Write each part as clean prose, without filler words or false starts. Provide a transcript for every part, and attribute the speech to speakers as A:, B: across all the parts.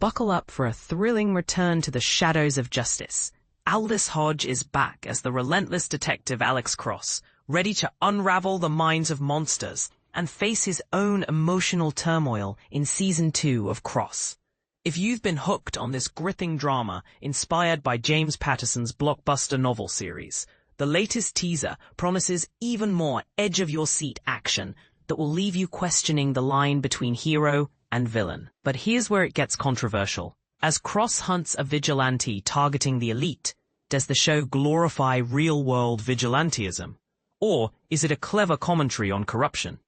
A: Buckle up for a thrilling return to the shadows of justice. Aldis Hodge is back as the relentless detective Alex Cross, ready to unravel the minds of monsters and face his own emotional turmoil in Season 2 of Cross. If you've been hooked on this gripping drama inspired by James Patterson's blockbuster novel series, the latest teaser promises even more edge-of-your-seat action that will leave you questioning the line between hero and villain. But here's where it gets controversial. As Cross hunts a vigilante targeting the elite, does the show glorify real-world vigilantism? Or is it a clever commentary on corruption?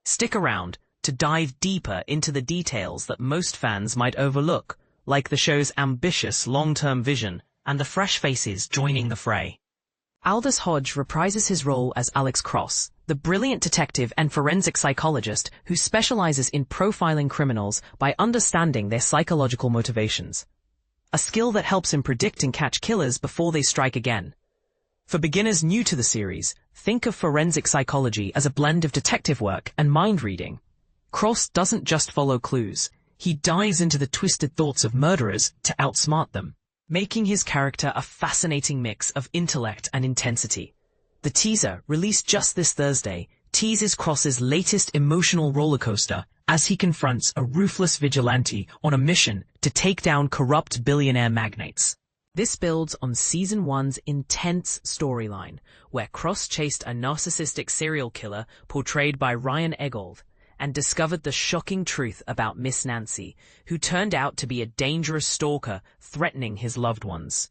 A: Stick around to dive deeper into the details that most fans might overlook, like the show's ambitious long-term vision and the fresh faces joining the fray. Aldis Hodge reprises his role as Alex Cross, the brilliant detective and forensic psychologist who specializes in profiling criminals by understanding their psychological motivations. A skill that helps him predict and catch killers before they strike again. For beginners new to the series, think of forensic psychology as a blend of detective work and mind reading. Cross doesn't just follow clues. He dives into the twisted thoughts of murderers to outsmart them, making his character a fascinating mix of intellect and intensity. The teaser, released just this Thursday, teases Cross's latest emotional rollercoaster as he confronts a ruthless vigilante on a mission to take down corrupt billionaire magnates. This builds on Season 1's intense storyline, where Cross chased a narcissistic serial killer portrayed by Ryan Eggold and discovered the shocking truth about Miss Nancy, who turned out to be a dangerous stalker threatening his loved ones.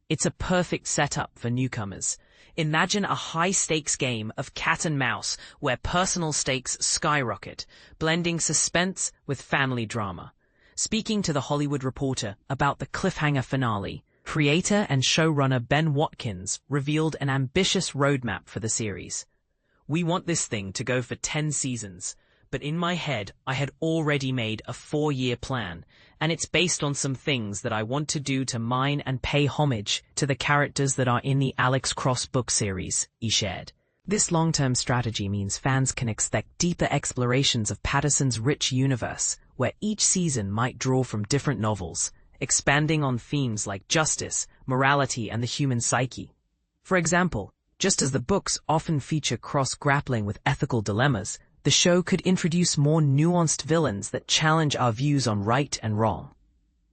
A: It's a perfect setup for newcomers. Imagine a high-stakes game of cat and mouse where personal stakes skyrocket, blending suspense with family drama. Speaking to The Hollywood Reporter about the cliffhanger finale, creator and showrunner Ben Watkins revealed an ambitious roadmap for the series. "We want this thing to go for 10 seasons. But in my head, I had already made a 4-year plan, and it's based on some things that I want to do to mine and pay homage to the characters that are in the Alex Cross book series," he shared. This long-term strategy means fans can expect deeper explorations of Patterson's rich universe, where each season might draw from different novels, expanding on themes like justice, morality, and the human psyche. For example, just as the books often feature Cross grappling with ethical dilemmas, the show could introduce more nuanced villains that challenge our views on right and wrong.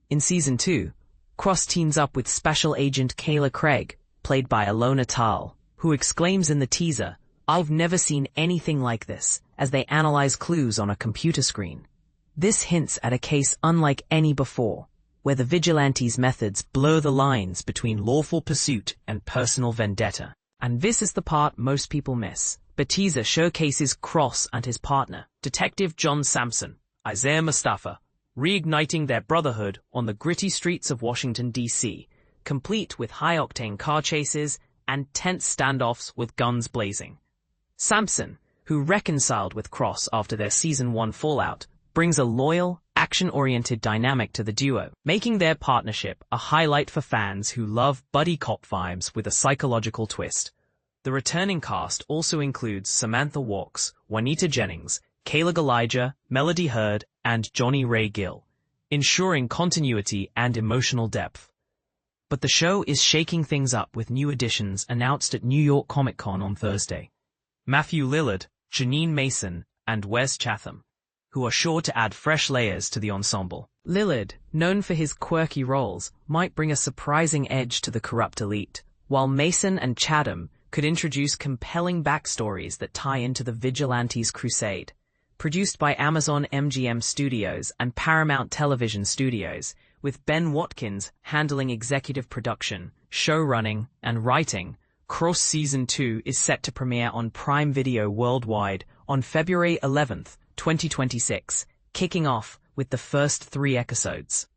A: In Season 2, Cross teams up with Special Agent Kayla Craig, played by Alona Tal, who exclaims in the teaser, "I've never seen anything like this," as they analyze clues on a computer screen. This hints at a case unlike any before, where the vigilante's methods blur the lines between lawful pursuit and personal vendetta. And this is the part most people miss. The teaser showcases Cross and his partner, Detective John Sampson, Isaiah Mustafa, reigniting their brotherhood on the gritty streets of Washington, D.C., complete with high-octane car chases and tense standoffs with guns blazing. Sampson, who reconciled with Cross after their Season 1 fallout, brings a loyal, action-oriented dynamic to the duo, making their partnership a highlight for fans who love buddy cop vibes with a psychological twist. The returning cast also includes Samantha Walks, Juanita Jennings, Kayla Gallagher, Melody Hurd, and Johnny Ray Gill, ensuring continuity and emotional depth. But the show is shaking things up with new additions announced at New York Comic Con on Thursday. Matthew Lillard, Jeanine Mason, and Wes Chatham, who are sure to add fresh layers to the ensemble. Lillard, known for his quirky roles, might bring a surprising edge to the corrupt elite, while Mason and Chatham could introduce compelling backstories that tie into the Vigilantes' crusade. Produced by Amazon MGM Studios and Paramount Television Studios, with Ben Watkins handling executive production, showrunning, and writing, Cross Season 2 is set to premiere on Prime Video worldwide on February 11th, 2026, kicking off with the first 3 episodes.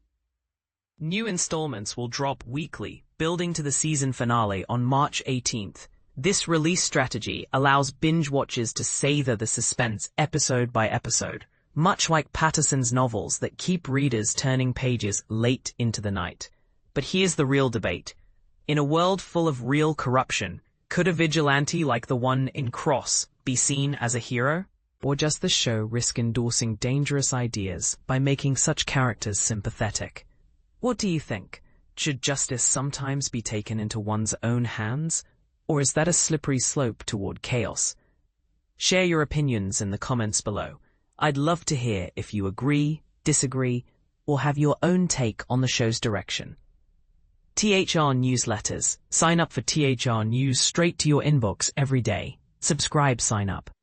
A: New installments will drop weekly, building to the season finale on March 18th. This release strategy allows binge watchers to savor the suspense episode by episode, much like Patterson's novels that keep readers turning pages late into the night. But here's the real debate. In a world full of real corruption, could a vigilante like the one in Cross be seen as a hero? Or does the show risk endorsing dangerous ideas by making such characters sympathetic? What do you think? Should justice sometimes be taken into one's own hands? Or is that a slippery slope toward chaos? Share your opinions in the comments below. I'd love to hear if you agree, disagree, or have your own take on the show's direction. THR newsletters. Sign up for THR news straight to your inbox every day. Subscribe, sign up.